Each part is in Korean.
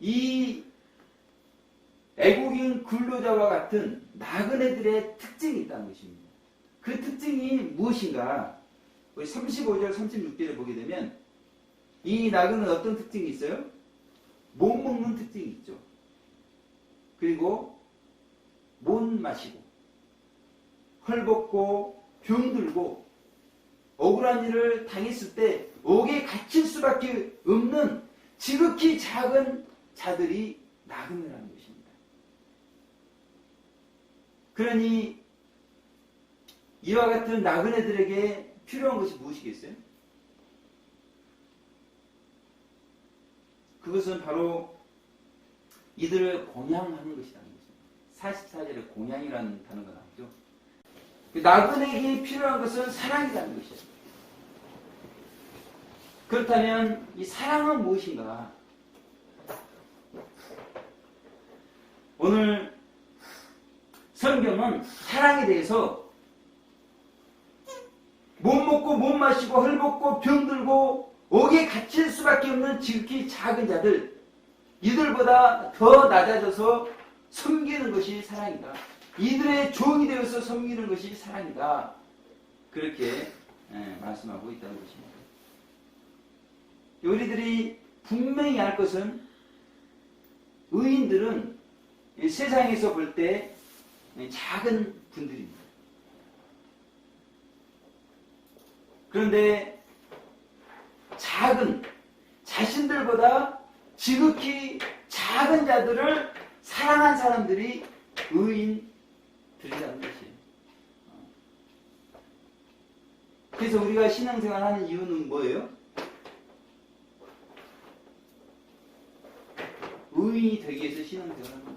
이 애국인 근로자와 같은 나그네들의 특징이 있다는 것입니다. 그 특징이 무엇인가? 우리 35절, 36절에 보게 되면 이 나그네는 어떤 특징이 있어요? 못 먹는 특징이 있죠. 그리고 못 마시고 헐벗고 병들고 억울한 일을 당했을 때 옥에 갇힐 수밖에 없는 지극히 작은 자들이 나그네라는 것입니다. 그러니 이와 같은 나그네들에게 필요한 것이 무엇이겠어요? 그것은 바로 이들을 공양하는 것이라는 것입니다. 44절에 공양이라는 단어가 나오죠. 나그네에게 필요한 것은 사랑이라는 것이죠. 그렇다면 이 사랑은 무엇인가? 오늘 성경은 사랑에 대해서 못 먹고 못 마시고 헐벗고 병들고 옥에 갇힐 수밖에 없는 지극히 작은 자들, 이들보다 더 낮아져서 섬기는 것이 사랑이다. 이들의 종이 되어서 섬기는 것이 사랑이다. 그렇게 말씀하고 있다는 것입니다. 우리들이 분명히 알 것은 의인들은 세상에서 볼 때 작은 분들입니다. 그런데 작은 자신들보다 지극히 작은 자들을 사랑한 사람들이 의인들이라는 것이에요. 그래서 우리가 신앙생활 하는 이유는 뭐예요? 의인이 되기 위해서 신앙생활 하는 거예요.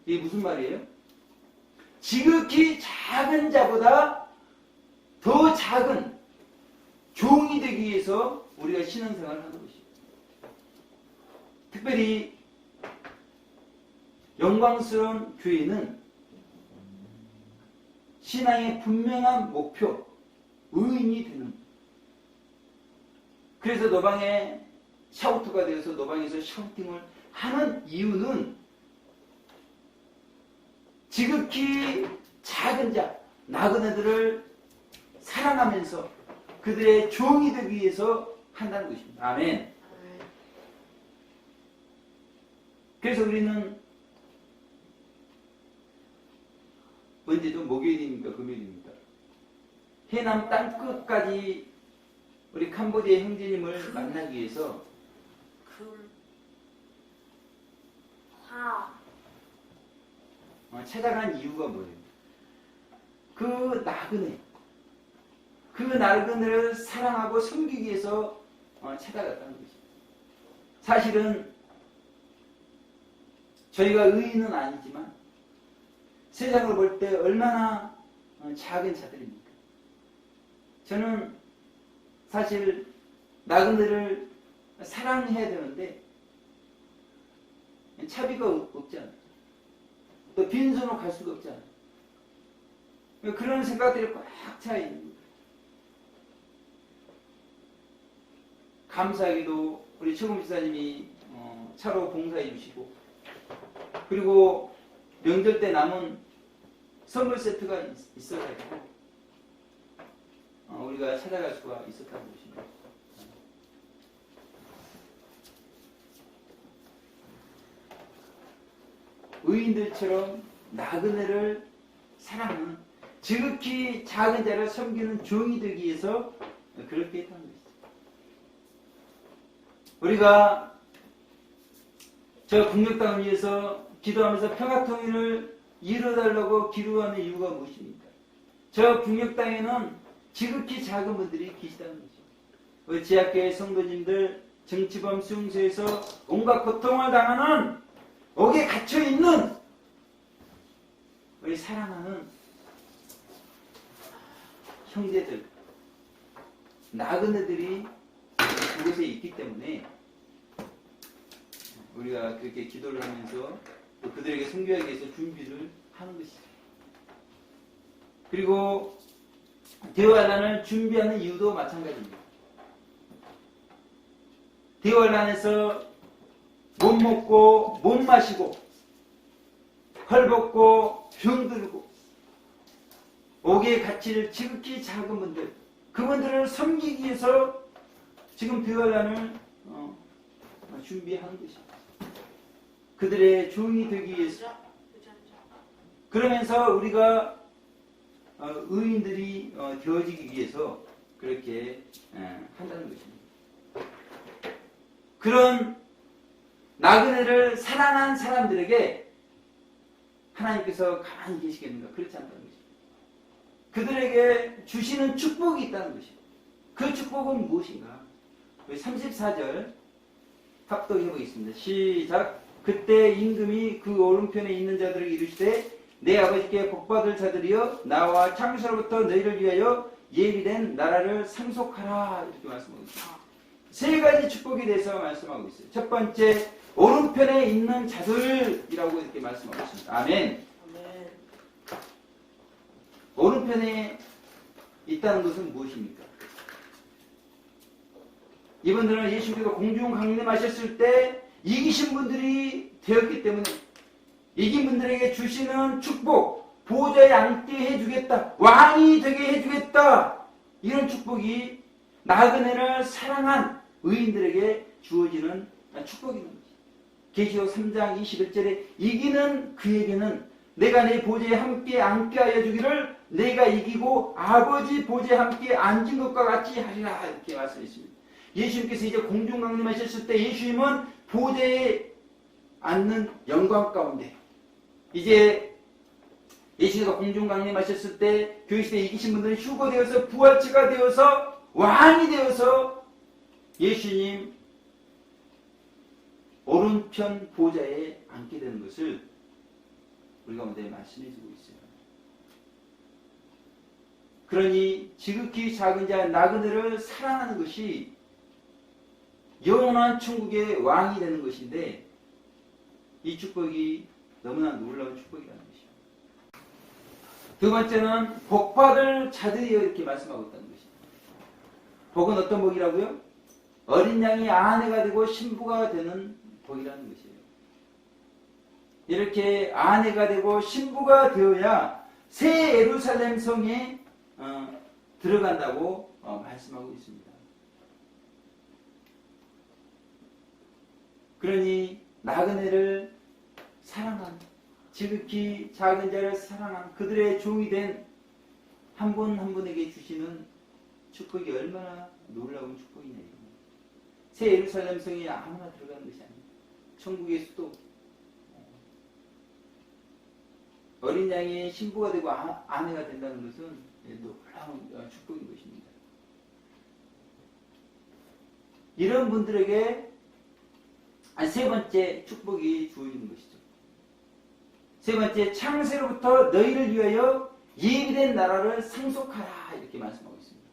이게 무슨 말이에요? 지극히 작은 자보다 더 작은 종이 되기 위해서 우리가 신앙생활을 하는 것이에요. 특별히 영광스러운 교회는 신앙의 분명한 목표, 의인이 되는. 그래서 노방에 샤우트가 되어서 노방에서 샤우팅을 하는 이유는 지극히 작은 자, 나그네들을 사랑하면서 그들의 종이 되기 위해서 한다는 것입니다. 아멘. 그래서 우리는 언제도 목요일입니까? 금요일입니까? 해남 땅끝까지 우리 캄보디아 형제님을 만나기 위해서 찾아간 이유가 뭐예요? 그 나그네를 사랑하고 섬기기 위해서 찾아갔다는 것입니다. 사실은 저희가 의인은 아니지만 세상을 볼 때 얼마나 작은 자들입니까? 저는 사실 나그네를 사랑해야 되는데 차비가 없잖아요. 또 빈손으로 갈 수가 없잖아요. 그런 생각들이 꽉 차 있는 거예요. 감사하게도 우리 최고 지사님이 차로 봉사해 주시고, 그리고 명절 때 남은 선물 세트가 있어가지고 우리가 찾아갈 수가 있었다는 것입니다. 의인들처럼 나그네를 사랑하는 지극히 작은 자를 섬기는 종이 되기 위해서 그렇게 했다는 것입니다. 우리가 저 국력당을 위해서 기도하면서 평화통일을 이루어달라고 기도하는 이유가 무엇입니까? 저 국력당에는 지극히 작은 분들이 계시다는 거죠. 우리 지하교회 성도님들 정치범 수용소에서 온갖 고통을 당하는 옥에 갇혀있는 우리 사랑하는 형제들, 나그네들이 그곳에 있기 때문에 우리가 그렇게 기도를 하면서 또 그들에게 섬겨하기 위해서 준비를 하는 것이죠. 그리고 대환란을 준비하는 이유도 마찬가지입니다. 대환란에서 못 먹고 못 마시고 헐벗고 병들고 옥의 가치를 지극히 작은 분들, 그분들을 섬기기 위해서 지금 대화란을 준비하는 것입니다. 그들의 종이 되기 위해서. 그러면서 우리가 의인들이 되어지기 위해서 그렇게 한다는 것입니다. 그런 나그네를 사랑한 사람들에게 하나님께서 가만히 계시겠는가? 그렇지 않다는 것입니다. 그들에게 주시는 축복이 있다는 것입니다. 그 축복은 무엇인가? 34절 합독해 보겠습니다. 시작. 그때 임금이 그 오른편에 있는 자들을 이르시되 내 아버지께 복받을 자들이여 나와 창세로부터 너희를 위하여 예비된 나라를 상속하라. 이렇게 말씀하고 있습니다. 세 가지 축복에 대해서 말씀하고 있어요. 첫 번째, 오른편에 있는 자들이라고 이렇게 말씀하고 있습니다. 아멘. 오른편에 있다는 것은 무엇입니까? 이분들은 예수께서 공중 강림하셨을 때 이기신 분들이 되었기 때문에 이긴 분들에게 주시는 축복, 보좌에 앉게 해주겠다, 왕이 되게 해주겠다, 이런 축복이 나그네를 사랑한 의인들에게 주어지는 축복이라는 것입니다. 계시록 3장 21절에 이기는 그에게는 내가 내 보좌에 함께 앉게 하여 주기를 내가 이기고 아버지 보좌에 함께 앉은 것과 같이 하리라, 이렇게 말씀했습니다. 예수님께서 이제 공중 강림하셨을 때 예수님은 보좌에 앉는 영광 가운데, 이제 예수님께서 공중 강림하셨을 때 교회시대에 이기신 분들은 휴거되어서 부활체가 되어서 왕이 되어서 예수님 오른편 보좌에 앉게 되는 것을 우리 가운데 말씀해주고 있어요. 그러니 지극히 작은 자 나그네를 사랑하는 것이 영원한 천국의 왕이 되는 것인데, 이 축복이 너무나 놀라운 축복이라는 것이죠. 두 번째는 복받을 자들이여, 이렇게 말씀하고 있다는 것입니다. 복은 어떤 복이라고요? 어린 양이 아내가 되고 신부가 되는 복이라는 것이에요. 이렇게 아내가 되고 신부가 되어야 새 예루살렘 성에 들어간다고 말씀하고 있습니다. 그러니 나그네를 사랑한, 지극히 작은 자를 사랑한 그들의 종이 된 한 분 한 분에게 주시는 축복이 얼마나 놀라운 축복이냐. 새 예루살렘 성에 아무나 들어가는 것이 아닙니다. 천국의 수도, 어린 양의 신부가 되고 아내가 된다는 것은 놀라운 축복인 것입니다. 이런 분들에게 세 번째 축복이 주어지는 것이죠. 세 번째, 창세로부터 너희를 위하여 예비된 나라를 상속하라, 이렇게 말씀하고 있습니다.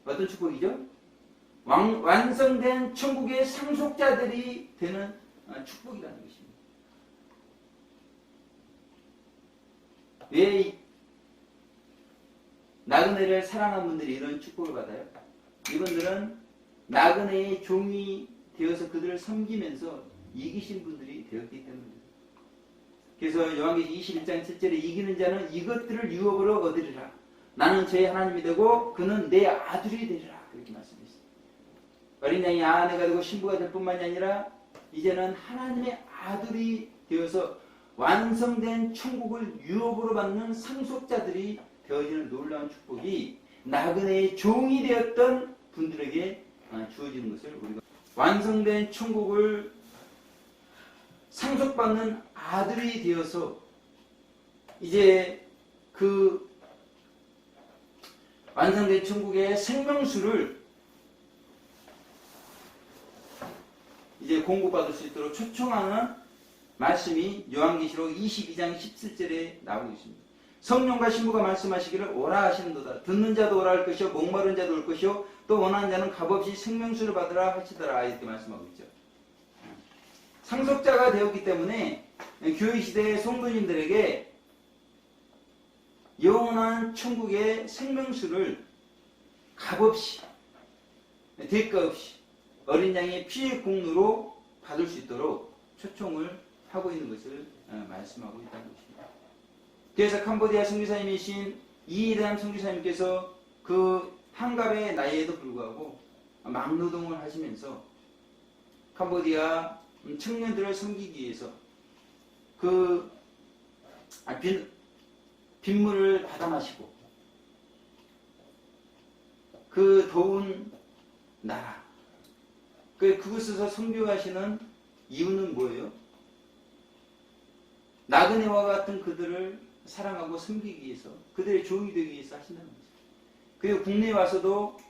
어떤 축복이죠? 완성된 천국의 상속자들이 되는 축복이라는 것입니다. 왜 나그네를 사랑한 분들이 이런 축복을 받아요? 이분들은 나그네의 종이 되어서 그들을 섬기면서 이기신 분들이 되었기 때문입니다. 그래서 요한계시록 21장 7절에 이기는 자는 이것들을 유업으로 얻으리라. 나는 저의 하나님이 되고 그는 내 아들이 되리라. 그렇게 말씀했습니다. 어린 양이 아내가 되고 신부가 될 뿐만이 아니라 이제는 하나님의 아들이 되어서 완성된 천국을 유업으로 받는 상속자들이 되어지는 놀라운 축복이 나그네의 종이 되었던 분들에게 주어지는 것을 우리가, 완성된 천국을 상속받는 아들이 되어서 이제 그 완성된 천국의 생명수를 이제 공급받을 수 있도록 초청하는 말씀이 요한계시록 22장 17절에 나오고 있습니다. 성령과 신부가 말씀하시기를 오라 하시는도다. 듣는 자도 오라 할 것이요 목마른 자도 올 것이요 또 원하는 자는 값없이 생명수를 받으라 하시더라, 이렇게 말씀하고 있죠. 상속자가 되었기 때문에 교회 시대의 성도님들에게 영원한 천국의 생명수를 값없이, 대가 없이 어린 양의 피의 공로로 받을 수 있도록 초청을 하고 있는 것을 말씀하고 있다는 것입니다. 그래서 캄보디아 선교사님이신 이일함 선교사님께서 그 한갑의 나이에도 불구하고 막노동을 하시면서 캄보디아 청년들을 섬기기 위해서 그 빗물을 받아 마시고 그 더운 나라 그곳에서 선교하시는 이유는 뭐예요? 나그네와 같은 그들을 사랑하고 섬기기 위해서 그들의 종이 되기 위해서 하신다는 거죠. 그리고 국내에 와서도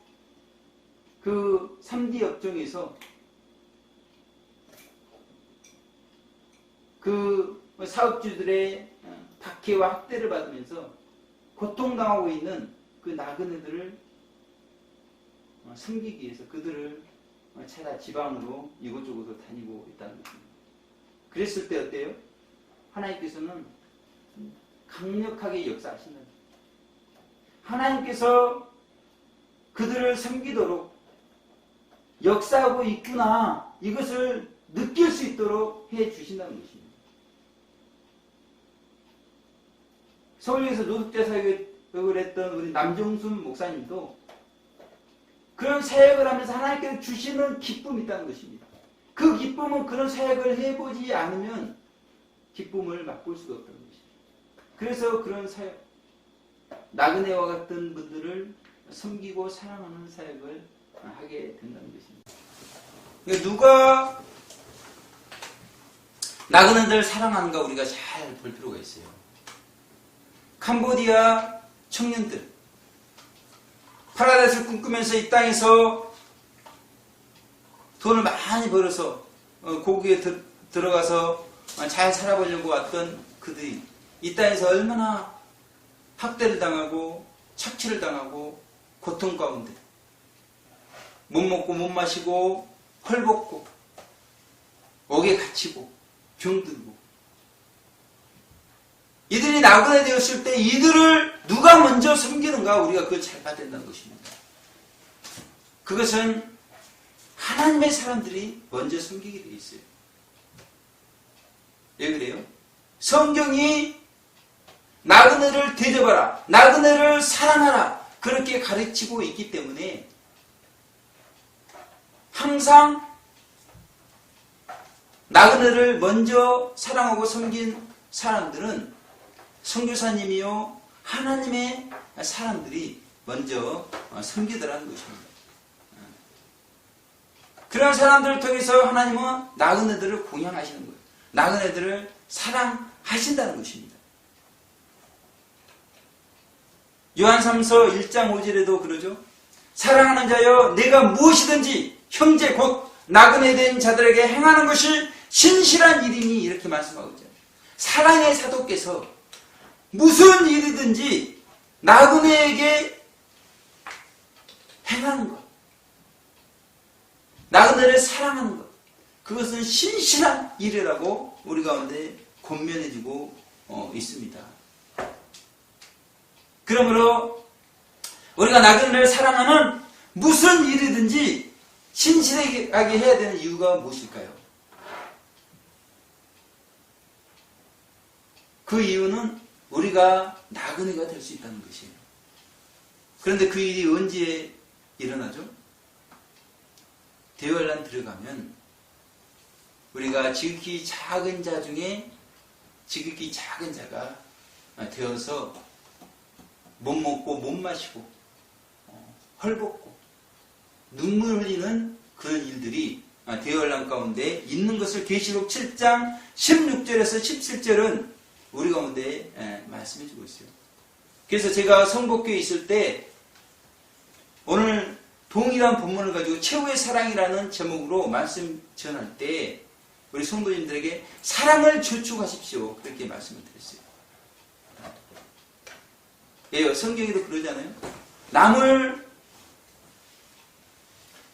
그 3D 업종에서 그 사업주들의 박해와 학대를 받으면서 고통당하고 있는 그 나그네들을 섬기기 위해서 그들을 찾아 지방으로 이곳저곳으로 다니고 있다는 것입니다. 그랬을 때 어때요? 하나님께서는 강력하게 역사하신다. 하나님께서 그들을 섬기도록 역사하고 있구나 이것을 느낄 수 있도록 해 주신다는 것입니다. 서울에서 노숙자 사역을 했던 우리 남정순 목사님도 그런 사역을 하면서 하나님께서 주시는 기쁨이 있다는 것입니다. 그 기쁨은 그런 사역을 해보지 않으면 기쁨을 맛볼 수가 없다는 것입니다. 그래서 그런 사역, 나그네와 같은 분들을 섬기고 사랑하는 사역을 하게 된다는 것입니다. 그러니까 누가 나그네들 사랑하는가 우리가 잘 볼 필요가 있어요. 캄보디아 청년들 파라다이스를 꿈꾸면서 이 땅에서 돈을 많이 벌어서 고국에 들어가서 잘 살아보려고 왔던 그들이 이 땅에서 얼마나 학대를 당하고 착취를 당하고 고통 가운데 못 먹고 못 마시고 헐벗고 옥에 갇히고 병들고 이들이 나그네 되었을 때 이들을 누가 먼저 섬기는가 우리가 그걸 잘 봐야 된다는 것입니다. 그것은 하나님의 사람들이 먼저 섬기게 되어 있어요. 왜 그래요? 성경이 나그네를 대접하라, 나그네를 사랑하라 그렇게 가르치고 있기 때문에 항상 나그네를 먼저 사랑하고 섬긴 사람들은 선교사님이요 하나님의 사람들이 먼저 섬기더라는 것입니다. 그런 사람들을 통해서 하나님은 나그네들을 공양하시는 거예요. 나그네들을 사랑하신다는 것입니다. 요한삼서 1장 5절에도 그러죠. 사랑하는 자여 내가 무엇이든지 형제 곧 나그네 된 자들에게 행하는 것이 신실한 일이니 이렇게 말씀하고 있잖아요. 사랑의 사도께서 무슨 일이든지 나그네에게 행하는 것, 나그네를 사랑하는 것, 그것은 신실한 일이라고 우리 가운데 권면해주고 있습니다. 그러므로 우리가 나그네를 사랑하는 무슨 일이든지 신실하게 해야 되는 이유가 무엇일까요? 그 이유는 우리가 나그네가 될 수 있다는 것이에요. 그런데 그 일이 언제 일어나죠? 대환란 들어가면 우리가 지극히 작은 자 중에 지극히 작은 자가 되어서 못 먹고 못 마시고 헐벗고 눈물 흘리는 그런 일들이 대환란 가운데 있는 것을 계시록 7장 16절에서 17절은 우리 가운데 말씀해 주고 있어요. 그래서 제가 성복교에 있을 때 오늘 동일한 본문을 가지고 최후의 사랑이라는 제목으로 말씀 전할 때 우리 성도님들에게 사랑을 저축하십시오 그렇게 말씀을 드렸어요. 예, 성경에도 그러잖아요. 남을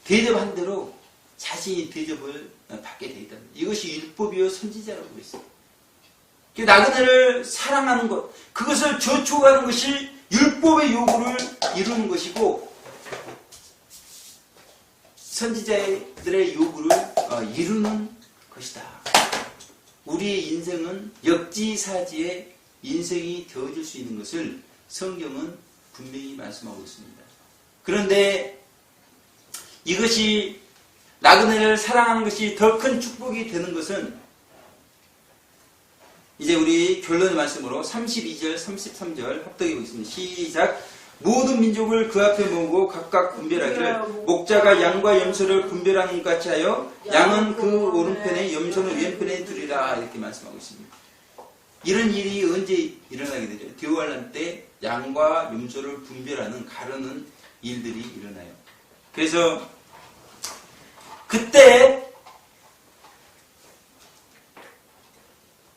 대접한 대로 자신이 대접을 받게 되어 있다. 이것이 율법이요 선지자라고 그랬어요. 나그네를 사랑하는 것, 그것을 저축하는 것이 율법의 요구를 이루는 것이고 선지자들의 요구를 이루는 것이다. 우리의 인생은 역지사지의 인생이 되어질 수 있는 것을 성경은 분명히 말씀하고 있습니다. 그런데 이것이 나그네를 사랑하는 것이 더 큰 축복이 되는 것은 이제 우리 결론의 말씀으로 32절, 33절 합독해 보겠습니다. 시작! 모든 민족을 그 앞에 모으고 각각 분별하기를 목자가 양과 염소를 분별하는 것 같이 하여 양은 그 오른편에 염소는 왼편에 두리라 이렇게 말씀하고 있습니다. 이런 일이 언제 일어나게 되죠? 대환란 때 양과 염소를 분별하는 가르는 일들이 일어나요. 그래서 그때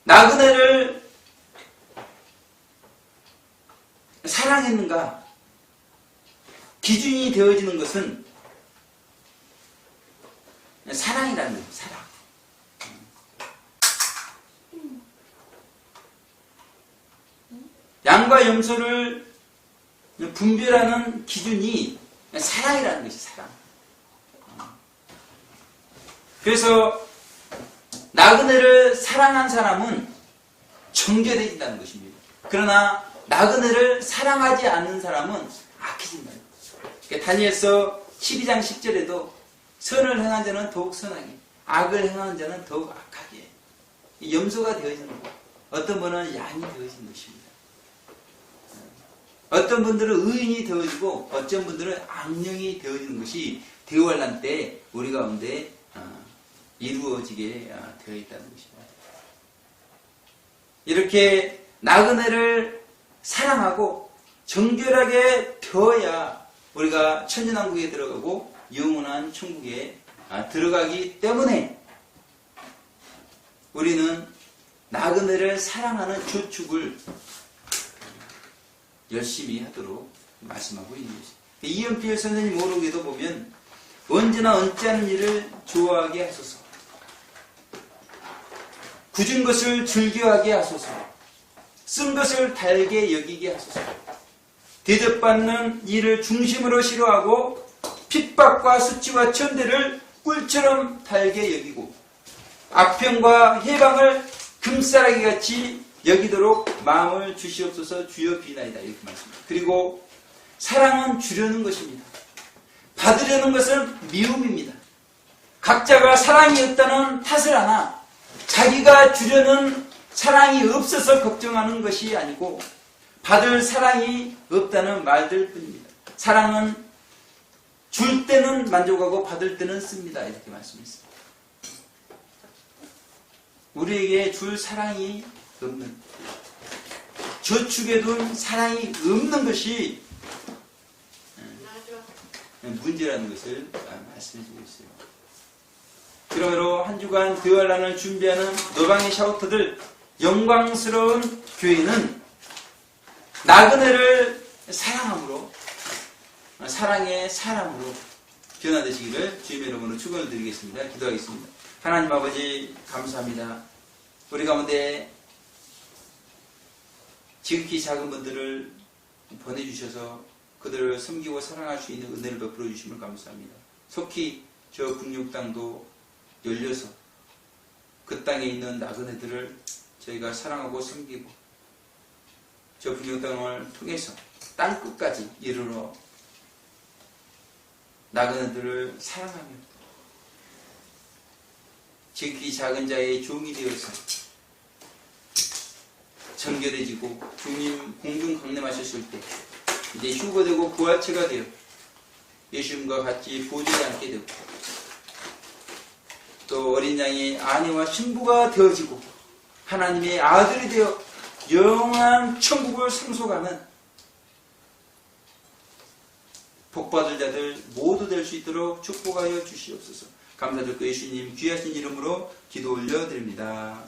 나그네를 사랑했는가? 기준이 되어지는 것은 사랑이라는 거예요. 사랑. 양과 염소를 분별하는 기준이 사랑이라는 것이 사랑. 그래서 나그네를 사랑한 사람은 정결해진다는 것입니다. 그러나 나그네를 사랑하지 않는 사람은 악해진다는 것입니다. 그러니까 다니엘서 12장 10절에도 선을 행한 자는 더욱 선하게, 악을 행한 자는 더욱 악하게 염소가 되어지는 것. 어떤 분은 양이 되어지는 것입니다. 어떤 분들은 의인이 되어지고 어떤 분들은 악령이 되어지는 것이 대환란 때 우리 가운데 이루어지게 되어 있다는 것입니다. 이렇게 나그네를 사랑하고 정결하게 되어야 우리가 천년왕국에 들어가고 영원한 천국에 들어가기 때문에 우리는 나그네를 사랑하는 저축을 열심히 하도록 말씀하고 있는 것입니다. 이연필 선생님 모르게도 보면 언제나 얹지 않은 일을 좋아하게 하소서, 굳은 것을 즐겨하게 하소서, 쓴 것을 달게 여기게 하소서, 대접받는 일을 중심으로 싫어하고 핍박과 수치와 천대를 꿀처럼 달게 여기고 악평과 해방을 금싸라기같이 여기도록 마음을 주시옵소서. 주여 비나이다 이렇게 말씀합니다. 그리고 사랑은 주려는 것입니다. 받으려는 것은 미움입니다. 각자가 사랑이 없다는 탓을 하나 자기가 주려는 사랑이 없어서 걱정하는 것이 아니고 받을 사랑이 없다는 말들 뿐입니다. 사랑은 줄 때는 만족하고 받을 때는 씁니다. 이렇게 말씀했습니다. 우리에게 줄 사랑이 없는, 저축에 둔 사랑이 없는 것이 문제라는 것을 말씀해주고 있어요. 그러므로 한 주간 대환란을 준비하는 노방의 샤우터들, 영광스러운 교회는 나그네를 사랑함으로 사랑의 사람으로 변화되시기를 주님의 이름으로 축원을 드리겠습니다. 기도하겠습니다. 하나님 아버지 감사합니다. 우리 가운데 지극히 작은 분들을 보내주셔서 그들을 섬기고 사랑할 수 있는 은혜를 베풀어 주심을 감사합니다. 속히 저 북녘 땅도 열려서 그 땅에 있는 나그네들을 저희가 사랑하고 섬기고 저 북녘 땅을 통해서 땅 끝까지 이르러 나그네들을 사랑하며 지극히 작은 자의 종이 되어서 정결해지고 주님 공중 강림하셨을 때 이제 휴거되고 부활체가 되어 예수님과 같이 보좌에 앉게 되고 또 어린 양의 아내와 신부가 되어지고 하나님의 아들이 되어 영원한 천국을 상속하는 복받을 자들 모두 될 수 있도록 축복하여 주시옵소서. 감사드리고 예수님 귀하신 이름으로 기도 올려드립니다.